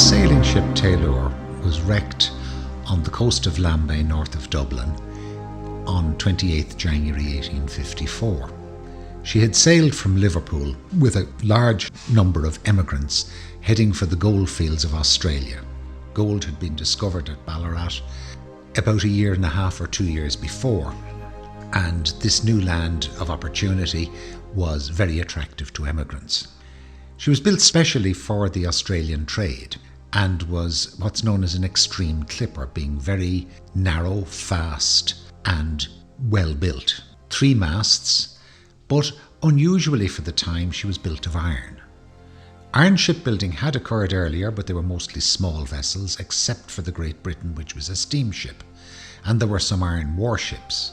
sailing ship Tayleur was wrecked on the coast of Lambay, north of Dublin, on 28th January 1854. She had sailed from Liverpool with a large number of emigrants heading for the goldfields of Australia. Gold had been discovered at Ballarat about a year and a half or 2 years before, and this new land of opportunity was very attractive to emigrants. She was built specially for the Australian trade and was what's known as an extreme clipper, being very narrow, fast and well built. 3 masts, but unusually for the time she was built of iron. Iron shipbuilding had occurred earlier, but they were mostly small vessels, except for the Great Britain, which was a steamship, and there were some iron warships.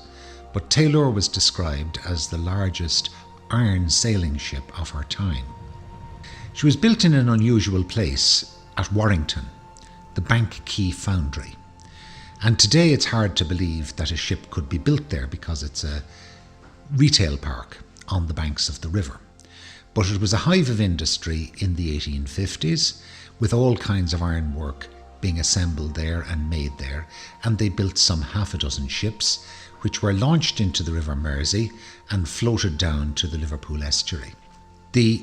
But Tayleur was described as the largest iron sailing ship of her time. She was built in an unusual place at Warrington, the Bank Quay Foundry. And today it's hard to believe that a ship could be built there because it's a retail park on the banks of the river. But it was a hive of industry in the 1850s, with all kinds of ironwork being assembled there and made there, and they built some half a dozen ships, which were launched into the River Mersey and floated down to the Liverpool estuary. The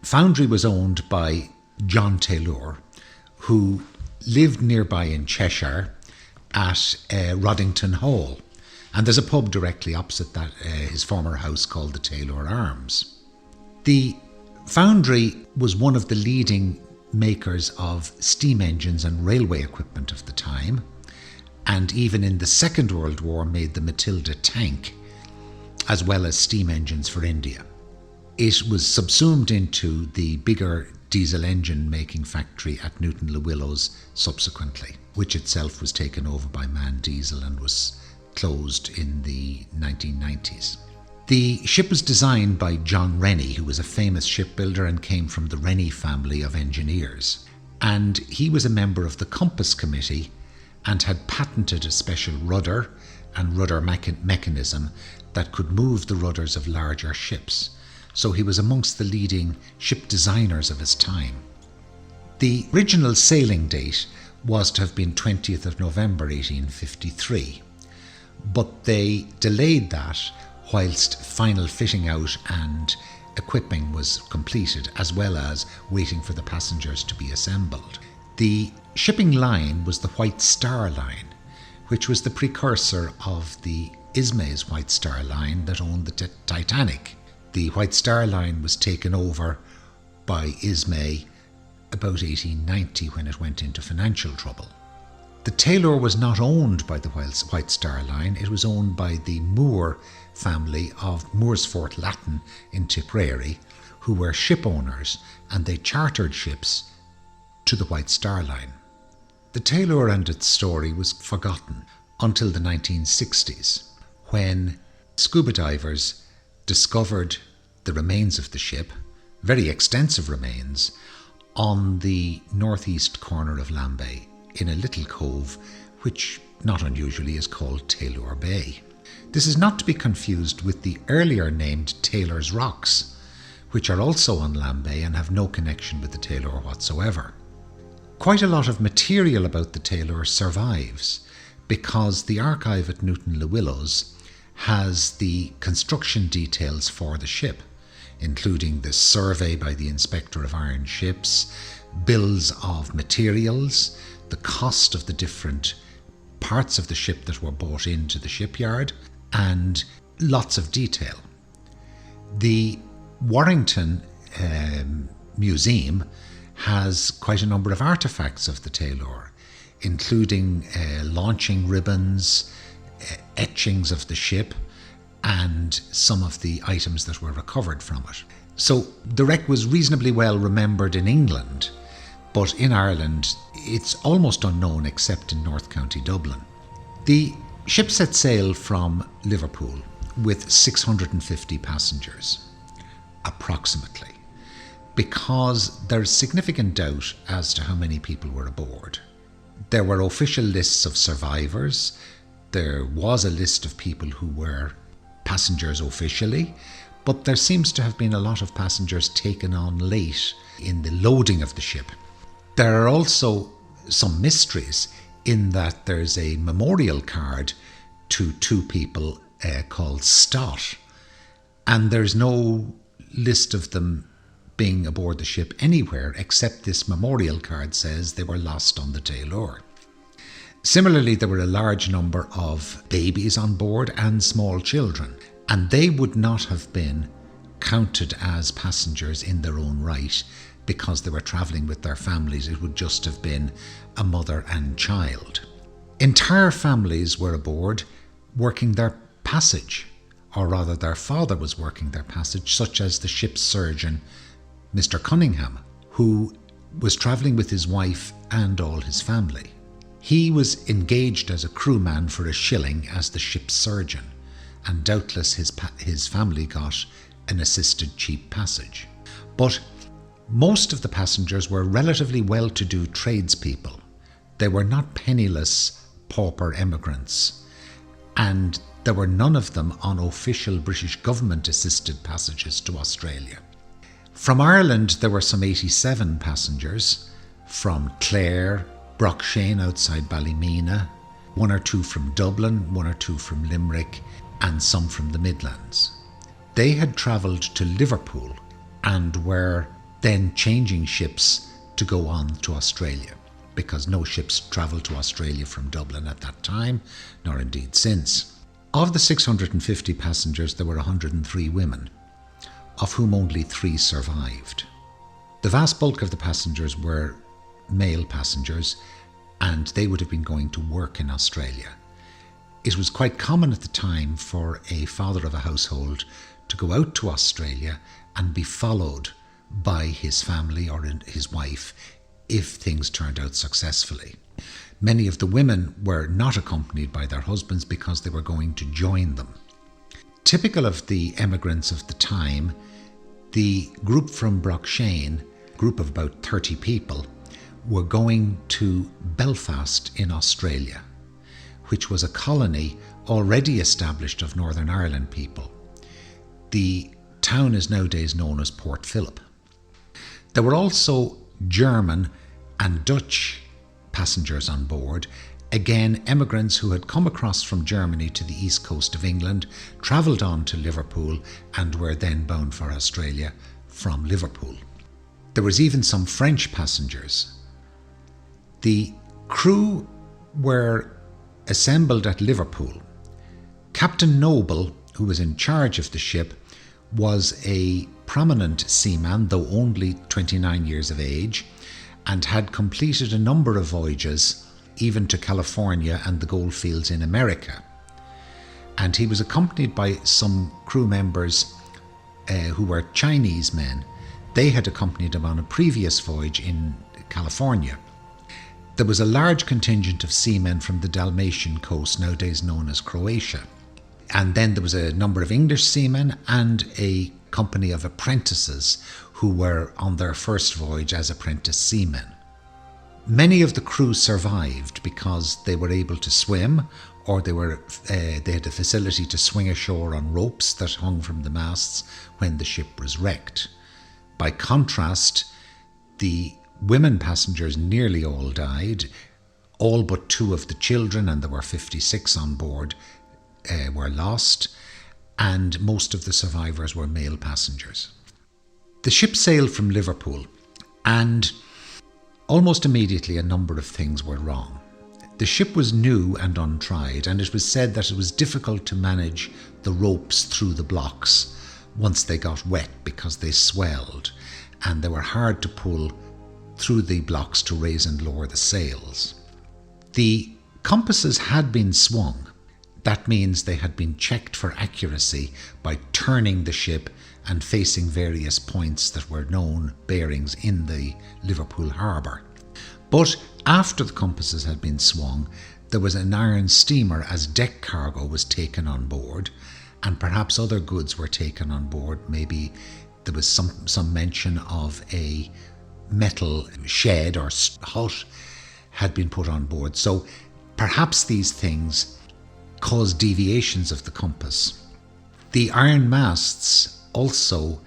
foundry was owned by John Tayleur, who lived nearby in Cheshire at Roddington Hall. And there's a pub directly opposite that, his former house, called the Tayleur Arms. The foundry was one of the leading makers of steam engines and railway equipment of the time, and even in the Second World War made the Matilda tank, as well as steam engines for India. It was subsumed into the bigger diesel engine making factory at Newton-le-Willows subsequently, which itself was taken over by MAN Diesel and was closed in the 1990s. The ship was designed by John Rennie, who was a famous shipbuilder and came from the Rennie family of engineers. And he was a member of the Compass Committee and had patented a special rudder and rudder mechanism that could move the rudders of larger ships. So he was amongst the leading ship designers of his time. The original sailing date was to have been 20th of November 1853, but they delayed that whilst final fitting out and equipping was completed, as well as waiting for the passengers to be assembled. The shipping line was the White Star Line, which was the precursor of the Ismay's White Star Line that owned the Titanic. The White Star Line was taken over by Ismay about 1890 when it went into financial trouble. The Tayleur was not owned by the White Star Line, it was owned by the Moore family of Mooresfort Latin in Tipperary, who were ship owners, and they chartered ships to the White Star Line. The Tayleur and its story was forgotten until the 1960s, when scuba divers discovered the remains of the ship, very extensive remains, on the northeast corner of Lambay, in a little cove which, not unusually, is called Tayleur Bay. This is not to be confused with the earlier named Taylor's Rocks, which are also on Lambay and have no connection with the Tayleur whatsoever. Quite a lot of material about the Tayleur survives, because the archive at Newton-le-Willows has the construction details for the ship, including the survey by the Inspector of Iron Ships, bills of materials, the cost of the different parts of the ship that were bought into the shipyard, and lots of detail. The Warrington Museum has quite a number of artefacts of the Tayleur, including launching ribbons, etchings of the ship, and some of the items that were recovered from it. So the wreck was reasonably well remembered in England, but in Ireland it's almost unknown except in North County Dublin. The ship set sail from Liverpool with 650 passengers, approximately, because there's significant doubt as to how many people were aboard. There were official lists of survivors. There was a list of people who were passengers officially, but there seems to have been a lot of passengers taken on late in the loading of the ship. There are also some mysteries in that there's a memorial card to two people called Stott, and there's no list of them being aboard the ship anywhere except this memorial card says they were lost on the Tayleur. Similarly, there were a large number of babies on board and small children, and they would not have been counted as passengers in their own right because they were travelling with their families. It would just have been a mother and child. Entire families were aboard working their passage, or rather their father was working their passage, such as the ship's surgeon, Mr. Cunningham, who was travelling with his wife and all his family. He was engaged as a crewman for a shilling as the ship's surgeon, and doubtless his family got an assisted cheap passage. But most of the passengers were relatively well-to-do tradespeople. They were not penniless, pauper emigrants, and there were none of them on official British government-assisted passages to Australia. From Ireland, there were some 87 passengers, from Clare, Bourke outside Ballymena, one or two from Dublin, one or two from Limerick, and some from the Midlands. They had travelled to Liverpool and were then changing ships to go on to Australia, because no ships travelled to Australia from Dublin at that time, nor indeed since. Of the 650 passengers, there were 103 women, of whom only 3 survived. The vast bulk of the passengers were male passengers, and they would have been going to work in Australia. It was quite common at the time for a father of a household to go out to Australia and be followed by his family or his wife if things turned out successfully. Many of the women were not accompanied by their husbands because they were going to join them. Typical of the emigrants of the time, the group from Bourke, a group of about 30 people, were going to Belfast in Australia, which was a colony already established of Northern Ireland people. The town is nowadays known as Port Phillip. There were also German and Dutch passengers on board, again emigrants who had come across from Germany to the east coast of England, travelled on to Liverpool, and were then bound for Australia from Liverpool. There was even some French passengers. The crew were assembled at Liverpool. Captain Noble, who was in charge of the ship, was a prominent seaman, though only 29 years of age, and had completed a number of voyages, even to California and the goldfields in America. And he was accompanied by some crew members who were Chinese men. They had accompanied him on a previous voyage in California. There was a large contingent of seamen from the Dalmatian coast, nowadays known as Croatia. And then there was a number of English seamen and a company of apprentices who were on their first voyage as apprentice seamen. Many of the crew survived because they were able to swim, or they had the facility to swing ashore on ropes that hung from the masts when the ship was wrecked. By contrast, the women passengers nearly all died. All but 2 of the children, and there were 56 on board, were lost, and most of the survivors were male passengers. The ship sailed from Liverpool, and almost immediately a number of things were wrong. The ship was new and untried, and it was said that it was difficult to manage the ropes through the blocks once they got wet because they swelled, and they were hard to pull through the blocks to raise and lower the sails. The compasses had been swung. That means they had been checked for accuracy by turning the ship and facing various points that were known bearings in the Liverpool harbour. But after the compasses had been swung, there was an iron steamer as deck cargo was taken on board, and perhaps other goods were taken on board. Maybe there was some mention of a metal shed or hut had been put on board. So perhaps these things caused deviations of the compass. The iron masts also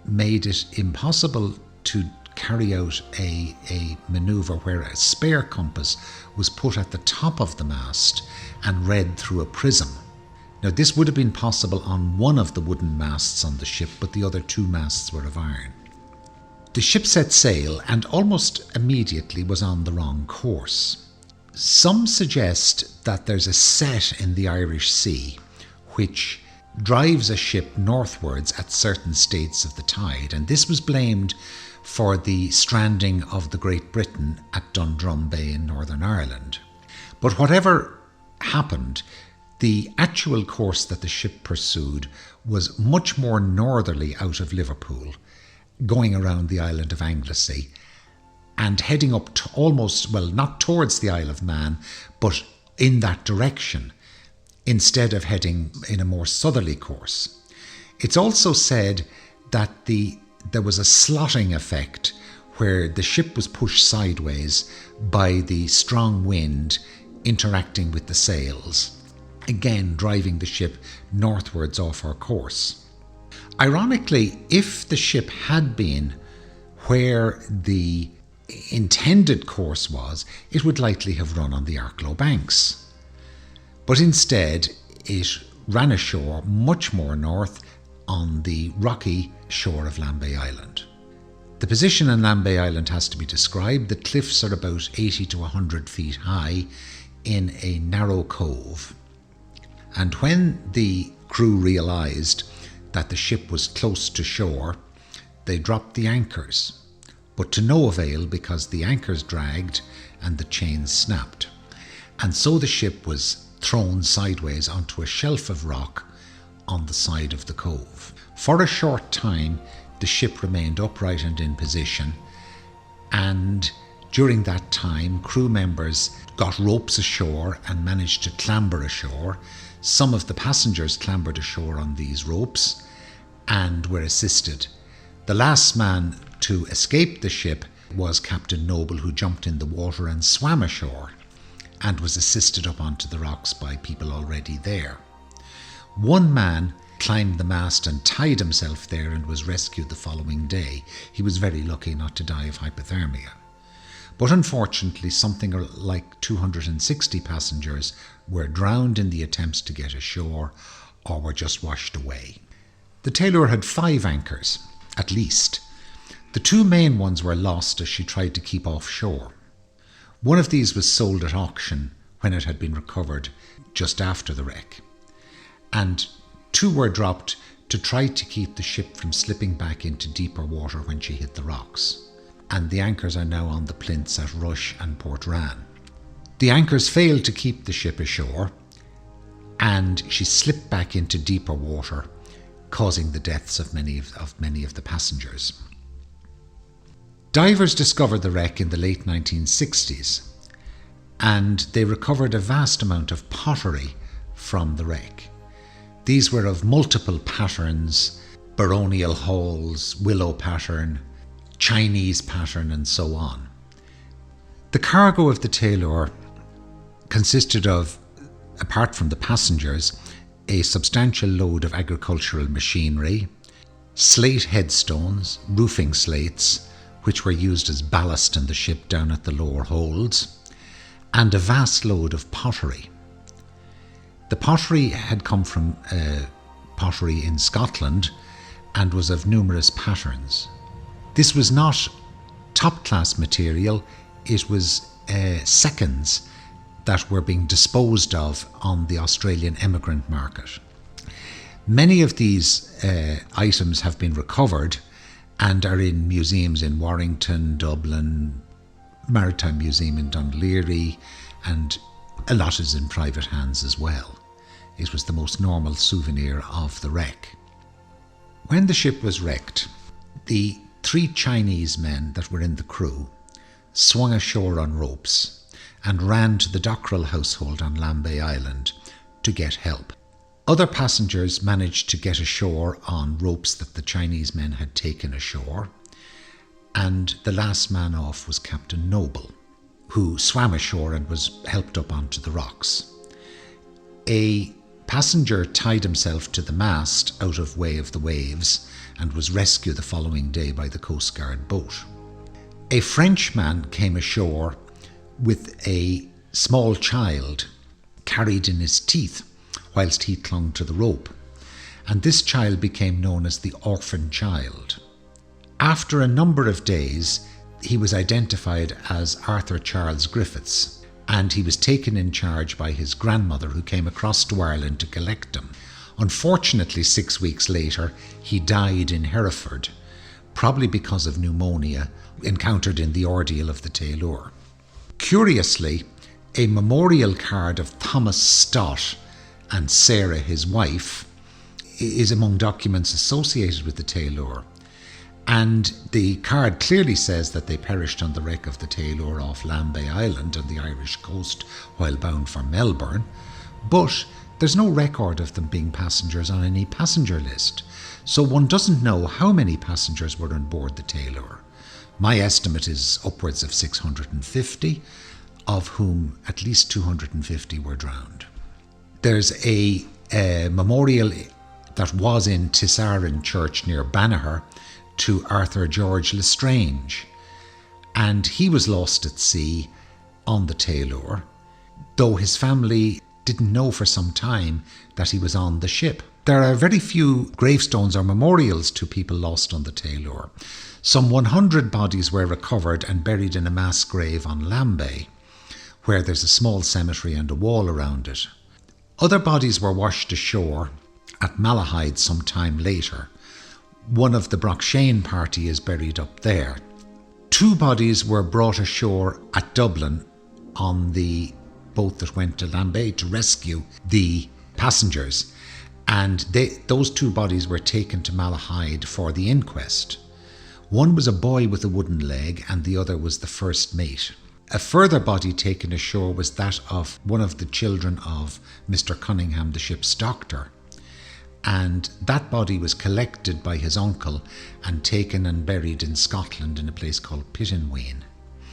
made it impossible to carry out a manoeuvre where a spare compass was put at the top of the mast and read through a prism. Now, this would have been possible on one of the wooden masts on the ship, but the other two masts were of iron. The ship set sail and almost immediately was on the wrong course. Some suggest that there's a set in the Irish Sea which drives a ship northwards at certain states of the tide, and this was blamed for the stranding of the Great Britain at Dundrum Bay in Northern Ireland. But whatever happened, the actual course that the ship pursued was much more northerly out of Liverpool, going around the island of Anglesey and heading up to almost, well, not towards the Isle of Man, but in that direction, instead of heading in a more southerly course. It's also said that there was a slotting effect where the ship was pushed sideways by the strong wind interacting with the sails, again driving the ship northwards off her course. Ironically, if the ship had been where the intended course was, it would likely have run on the Arklow banks. But instead, it ran ashore much more north on the rocky shore of Lambay Island. The position on Lambay Island has to be described. The cliffs are about 80 to 100 feet high in a narrow cove. And when the crew realised that the ship was close to shore, they dropped the anchors, but to no avail because the anchors dragged and the chains snapped. And so the ship was thrown sideways onto a shelf of rock on the side of the cove. For a short time, the ship remained upright and in position, and during that time, crew members got ropes ashore and managed to clamber ashore. Some of the passengers clambered ashore on these ropes and were assisted. The last man to escape the ship was Captain Noble, who jumped in the water and swam ashore and was assisted up onto the rocks by people already there. One man climbed the mast and tied himself there and was rescued the following day. He was very lucky not to die of hypothermia. But unfortunately, something like 260 passengers were drowned in the attempts to get ashore or were just washed away. The Tayleur had 5 anchors, at least. The 2 main ones were lost as she tried to keep offshore. One of these was sold at auction when it had been recovered just after the wreck. And 2 were dropped to try to keep the ship from slipping back into deeper water when she hit the rocks. And the anchors are now on the plinths at Rush and Portrane. The anchors failed to keep the ship ashore, and she slipped back into deeper water, causing the deaths of many of the passengers. Divers discovered the wreck in the late 1960s, and they recovered a vast amount of pottery from the wreck. These were of multiple patterns: baronial halls, willow pattern, Chinese pattern, and so on. The cargo of the Tayleur consisted of, apart from the passengers, a substantial load of agricultural machinery, slate headstones, roofing slates, which were used as ballast in the ship down at the lower holds, and a vast load of pottery. The pottery had come from pottery in Scotland and was of numerous patterns. This was not top-class material, it was seconds that were being disposed of on the Australian emigrant market. Many of these items have been recovered and are in museums in Warrington, Dublin, Maritime Museum in Dunleary, and a lot is in private hands as well. It was the most normal souvenir of the wreck. When the ship was wrecked, the 3 Chinese men that were in the crew swung ashore on ropes and ran to the Dockrell household on Lambay Island to get help. Other passengers managed to get ashore on ropes that the Chinese men had taken ashore, and the last man off was Captain Noble, who swam ashore and was helped up onto the rocks. A passenger tied himself to the mast out of way of the waves and was rescued the following day by the Coast Guard boat. A Frenchman came ashore with a small child carried in his teeth whilst he clung to the rope, and this child became known as the orphan child. After a number of days, he was identified as Arthur Charles Griffiths, and he was taken in charge by his grandmother, who came across to Ireland to collect him. Unfortunately, 6 weeks later, he died in Hereford, probably because of pneumonia encountered in the ordeal of the Tayleur. Curiously, a memorial card of Thomas Stott and Sarah, his wife, is among documents associated with the Tayleur. And the card clearly says that they perished on the wreck of the Tayleur off Lambay Island on the Irish coast while bound for Melbourne. But there's no record of them being passengers on any passenger list. So one doesn't know how many passengers were on board the Tayleur. My estimate is upwards of 650, of whom at least 250 were drowned. There's a memorial that was in Tissarin Church near Banagher to Arthur George Lestrange, and he was lost at sea on the Tayleur, though his family didn't know for some time that he was on the ship. There are very few gravestones or memorials to people lost on the Tayleur. Some 100 bodies were recovered and buried in a mass grave on Lambay, where there's a small cemetery and a wall around it. Other bodies were washed ashore at Malahide some time later. One of the Brockshane party is buried up there. 2 bodies were brought ashore at Dublin on the boat that went to Lambay to rescue the passengers, and those 2 bodies were taken to Malahide for the inquest. One was a boy with a wooden leg and the other was the first mate. A further body taken ashore was that of one of the children of Mr. Cunningham, the ship's doctor, and that body was collected by his uncle and taken and buried in Scotland in a place called Pittenweem.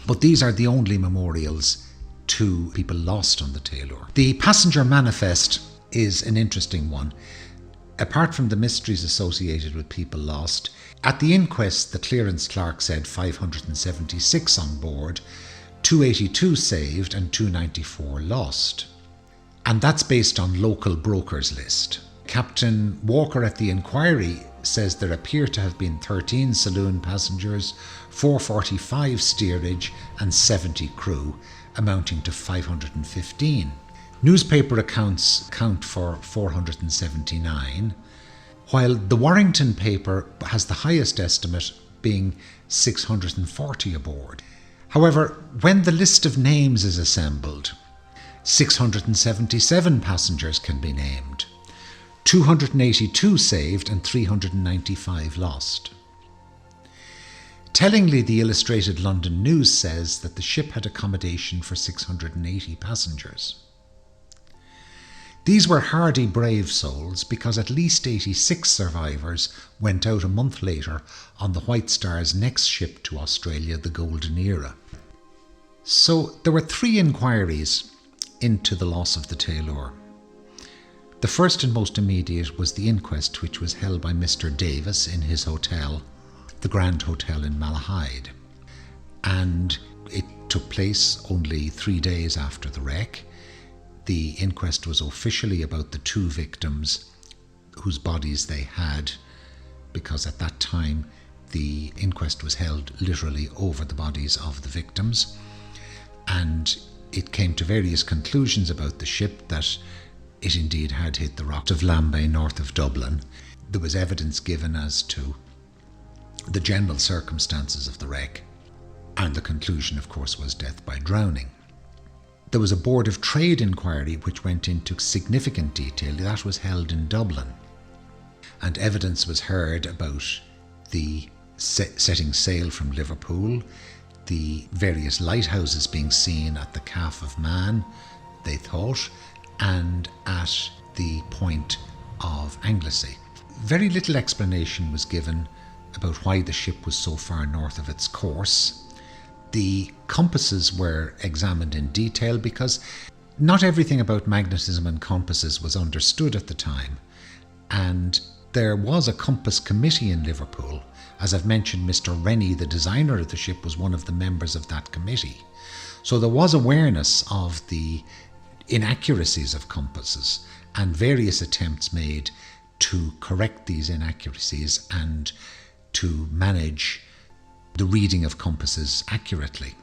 But these are the only memorials to people lost on the Tayleur. The passenger manifest is an interesting one. Apart from the mysteries associated with people lost, at the inquest the clearance clerk said 576 on board, 282 saved and 294 lost. And that's based on local brokers' list. Captain Walker at the inquiry says there appear to have been 13 saloon passengers, 445 steerage and 70 crew, amounting to 515. Newspaper accounts count for 479, while the Warrington paper has the highest estimate, being 640 aboard. However, when the list of names is assembled, 677 passengers can be named, 282 saved and 395 lost. Tellingly, the Illustrated London News says that the ship had accommodation for 680 passengers. These were hardy, brave souls, because at least 86 survivors went out a month later on the White Star's next ship to Australia, the Golden Era. So there were 3 inquiries into the loss of the Tayleur. The first and most immediate was the inquest, which was held by Mr. Davis in his hotel, the Grand Hotel in Malahide. And it took place only 3 days after the wreck. The inquest was officially about the 2 victims whose bodies they had, because at that time the inquest was held literally over the bodies of the victims. And it came to various conclusions about the ship, that it indeed had hit the rocks of Lambay north of Dublin. There was evidence given as to the general circumstances of the wreck, and the conclusion, of course, was death by drowning. There was a Board of Trade inquiry which went into significant detail. That was held in Dublin, and evidence was heard about the setting sail from Liverpool, the various lighthouses being seen at the Calf of Man, they thought, and at the point of Anglesey. Very little explanation was given about why the ship was so far north of its course. The compasses were examined in detail, because not everything about magnetism and compasses was understood at the time, and there was a compass committee in Liverpool, As I've mentioned, Mr. Rennie, the designer of the ship, was one of the members of that committee. So there was awareness of the inaccuracies of compasses and various attempts made to correct these inaccuracies and to manage the reading of compasses accurately.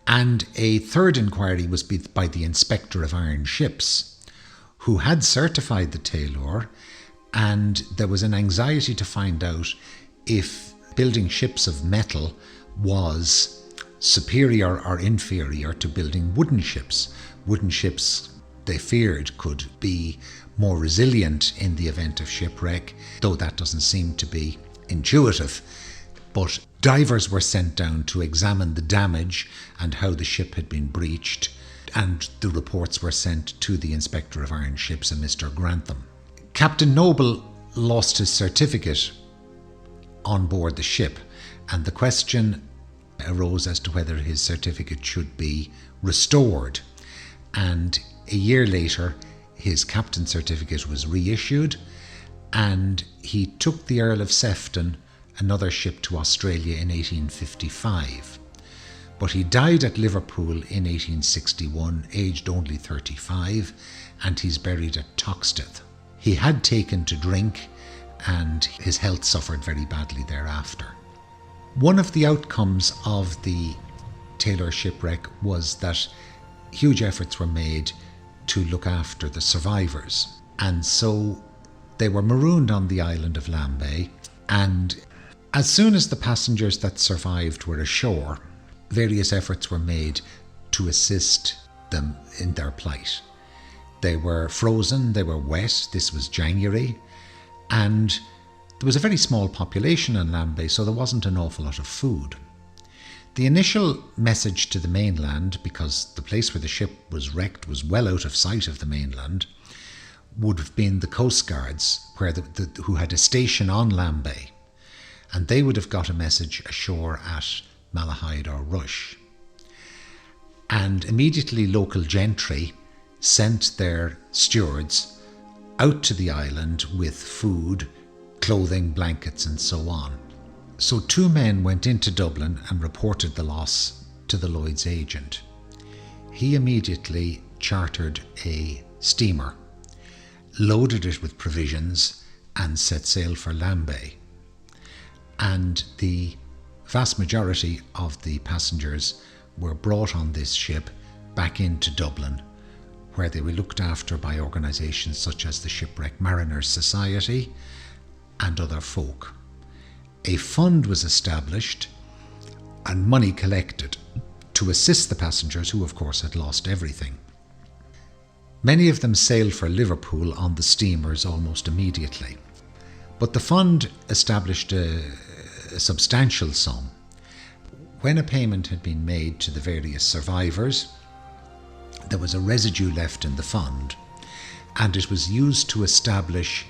And a third inquiry was by the Inspector of Iron Ships, who had certified the Tayleur, and there was an anxiety to find out if building ships of metal was superior or inferior to building wooden ships. Wooden ships, they feared, could be more resilient in the event of shipwreck, though that doesn't seem to be intuitive. But divers were sent down to examine the damage and how the ship had been breached, and the reports were sent to the Inspector of Iron Ships, a Mr. Grantham. Captain Noble lost his certificate on board the ship, and the question arose as to whether his certificate should be restored. And a year later, his captain's certificate was reissued, and he took the Earl of Sefton, another ship, to Australia in 1855. But he died at Liverpool in 1861, aged only 35, and he's buried at Toxteth. He had taken to drink, and his health suffered very badly thereafter. One of the outcomes of the Tayleur shipwreck was that huge efforts were made to look after the survivors, and so they were marooned on the island of Lambay, and as soon as the passengers that survived were ashore, various efforts were made to assist them in their plight. They were frozen, they were wet, this was January, and there was a very small population on Lambay, so there wasn't an awful lot of food. The initial message to the mainland, because the place where the ship was wrecked was well out of sight of the mainland, would have been the Coast Guards, who had a station on Lambay, and they would have got a message ashore at Malahide or Rush. And immediately local gentry sent their stewards out to the island with food, clothing, blankets and so on. So 2 men went into Dublin and reported the loss to the Lloyd's agent. He immediately chartered a steamer, loaded it with provisions and set sail for Lambay. And the vast majority of the passengers were brought on this ship back into Dublin, where they were looked after by organisations such as the Shipwreck Mariners Society and other folk. A fund was established and money collected to assist the passengers, who of course had lost everything. Many of them sailed for Liverpool on the steamers almost immediately, but the fund established a substantial sum. When a payment had been made to the various survivors, there was a residue left in the fund, and it was used to establish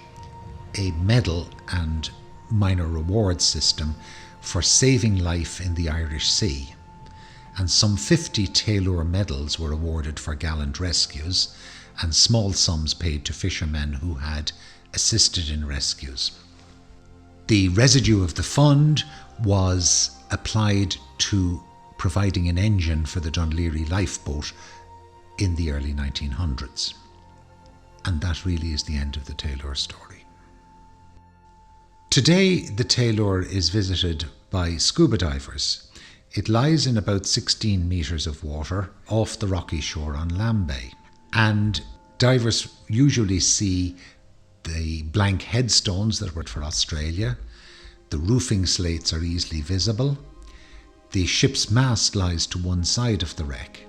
a medal and minor reward system for saving life in the Irish Sea. And some 50 Tayleur medals were awarded for gallant rescues, and small sums paid to fishermen who had assisted in rescues. The residue of the fund was applied to providing an engine for the Dunleary lifeboat in the early 1900s. And that really is the end of the Tayleur story. Today, the Tayleur is visited by scuba divers. It lies in about 16 metres of water off the rocky shore on Lambay. And divers usually see the blank headstones that were for Australia. The roofing slates are easily visible. The ship's mast lies to one side of the wreck.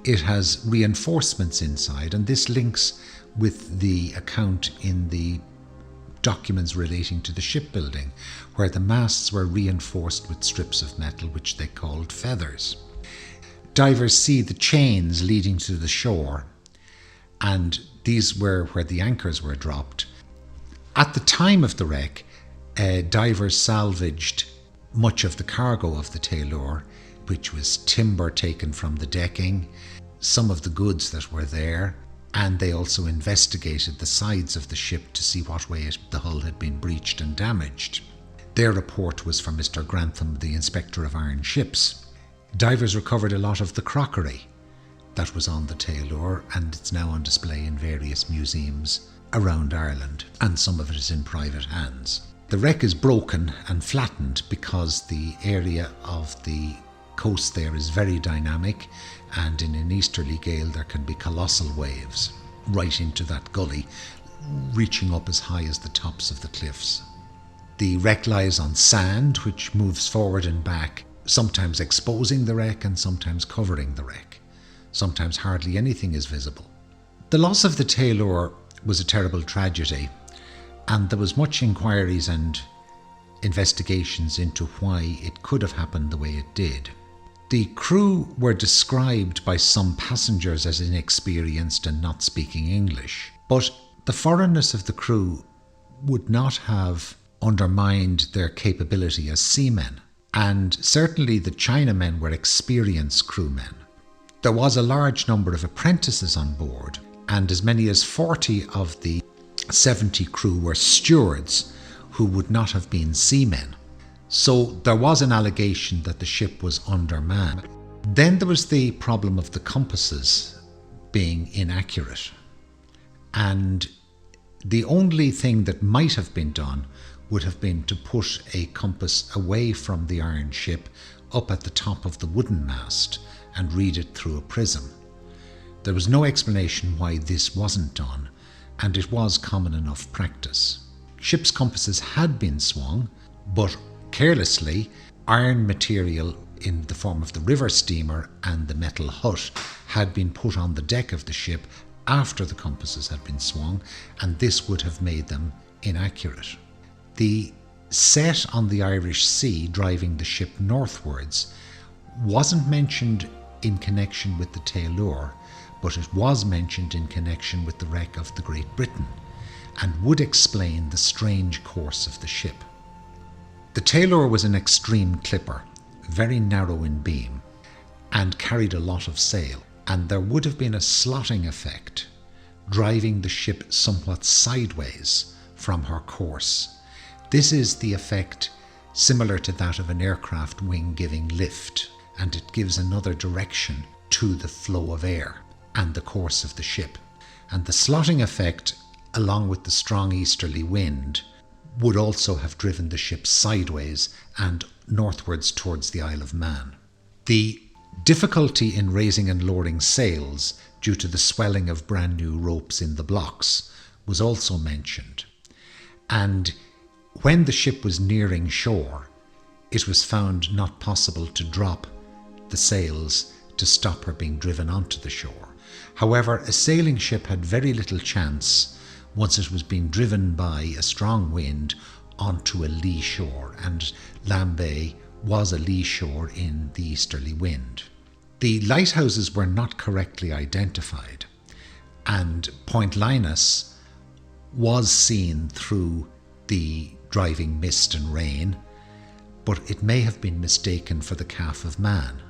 It has reinforcements inside, and this links with the account in the documents relating to the shipbuilding, where the masts were reinforced with strips of metal which they called feathers. Divers see the chains leading to the shore, and these were where the anchors were dropped. At the time of the wreck, divers salvaged much of the cargo of the Tayleur, which was timber taken from the decking, some of the goods that were there, and they also investigated the sides of the ship to see what way the hull had been breached and damaged. Their report was for Mr. Grantham, the Inspector of Iron Ships. Divers recovered a lot of the crockery that was on the Tayleur, and it's now on display in various museums around Ireland, and some of it is in private hands. The wreck is broken and flattened because the area of the coast there is very dynamic, and in an easterly gale there can be colossal waves right into that gully, reaching up as high as the tops of the cliffs. The wreck lies on sand, which moves forward and back, sometimes exposing the wreck and sometimes covering the wreck. Sometimes hardly anything is visible. The loss of the Tayleur was a terrible tragedy, and there was much inquiries and investigations into why it could have happened the way it did. The crew were described by some passengers as inexperienced and not speaking English, but the foreignness of the crew would not have undermined their capability as seamen, and certainly the Chinamen were experienced crewmen. There was a large number of apprentices on board, and as many as 40 of the 70 crew were stewards who would not have been seamen. So there was an allegation that the ship was undermanned. Then there was the problem of the compasses being inaccurate. And the only thing that might have been done would have been to put a compass away from the iron ship up at the top of the wooden mast and read it through a prism. There was no explanation why this wasn't done, and it was common enough practice. Ships' compasses had been swung, but carelessly, iron material in the form of the river steamer and the metal hut had been put on the deck of the ship after the compasses had been swung, and this would have made them inaccurate. The set on the Irish Sea driving the ship northwards wasn't mentioned in connection with the Tayleur, but it was mentioned in connection with the wreck of the Great Britain, and would explain the strange course of the ship. The Tayleur was an extreme clipper, very narrow in beam, and carried a lot of sail, and there would have been a slotting effect, driving the ship somewhat sideways from her course. This is the effect similar to that of an aircraft wing giving lift, and it gives another direction to the flow of air and the course of the ship. And the slotting effect, along with the strong easterly wind, would also have driven the ship sideways and northwards towards the Isle of Man. The difficulty in raising and lowering sails due to the swelling of brand new ropes in the blocks was also mentioned. And when the ship was nearing shore, it was found not possible to drop the sails to stop her being driven onto the shore. However, a sailing ship had very little chance once it was being driven by a strong wind onto a lee shore, and Lambay was a lee shore in the easterly wind. The lighthouses were not correctly identified, and Point Linus was seen through the driving mist and rain, but it may have been mistaken for the Calf of Man.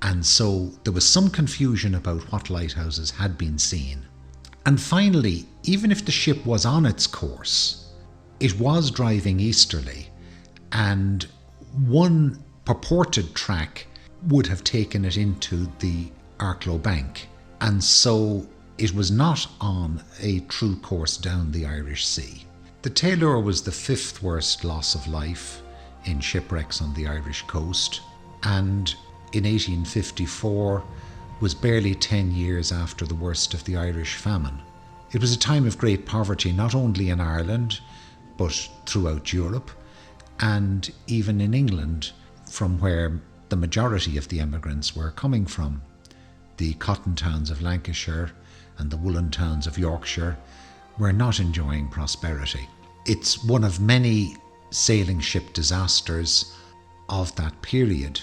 And so there was some confusion about what lighthouses had been seen. And finally, even if the ship was on its course, it was driving easterly, and one purported track would have taken it into the Arklow Bank, and so it was not on a true course down the Irish Sea. The Tayleur was the 5th worst loss of life in shipwrecks on the Irish coast, and in 1854 was barely 10 years after the worst of the Irish famine. It was a time of great poverty, not only in Ireland, but throughout Europe, and even in England, from where the majority of the emigrants were coming from. The cotton towns of Lancashire and the woolen towns of Yorkshire were not enjoying prosperity. It's one of many sailing ship disasters of that period.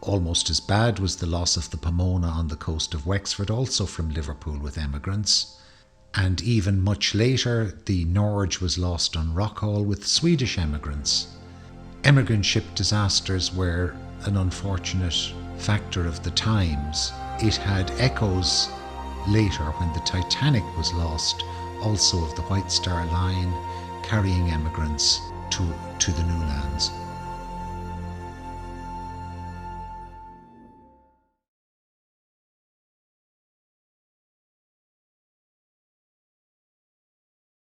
Almost as bad was the loss of the Pomona on the coast of Wexford, also from Liverpool with emigrants. And even much later, the Norge was lost on Rockall with Swedish emigrants. Emigrant ship disasters were an unfortunate factor of the times. It had echoes later when the Titanic was lost, also of the White Star Line carrying emigrants to the new lands.